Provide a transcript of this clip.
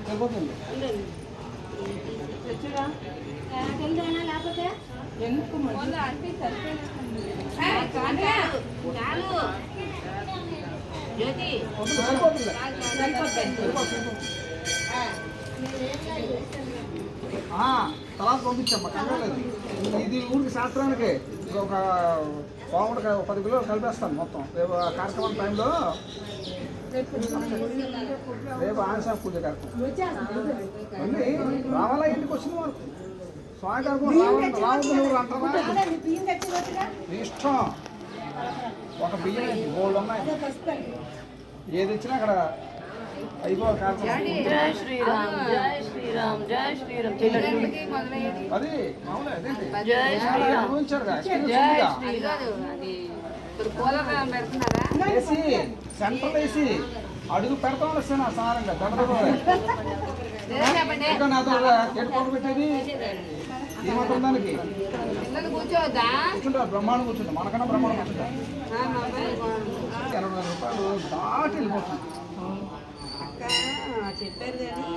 సరిపోతుంది. లేకపోతే తర్వాత పంపించమ్మా కంగాలేదు. ఇది ఊరికి శాస్త్రానికి ఒక పావుడు 10 కిలోలు కలిపేస్తాను మొత్తం. రేపు కార్యక్రమం టైంలో రేపు ఆంజనేయ పూజ కార్యక్రమం మళ్ళీ రావాలా ఇంటికి వచ్చిన వరకు స్వామి కార్యక్రమం రావద్దు అంటారా? ఇష్టం. ఒక బియ్యం గోల్డ్ ఉన్నాయి, ఏది ఇచ్చినా అక్కడ అయిపోవాలి కార్యక్రమం. జై శ్రీరామ్ జై శ్రీరామ్ జై శ్రీరామ్. అది మామూలు అదేంటి జై శ్రీరామ్ అనుభవించారుగా. ఏసీ సెంట్రల్ ఏసీ అడుగు పెడతాం వస్తున్నా సారంగా ఇంకా నాతో ఎట్టుకోక పెట్టేది ఏమంటుంది దానికి కూర్చుంటారు. బ్రహ్మాండం కూర్చుంటాం, మనకన్నా బ్రహ్మాండం కూర్చుంటాం. 20 రూపాయలు దాటి వెళ్ళిపోతుంది. చెప్పారు కానీ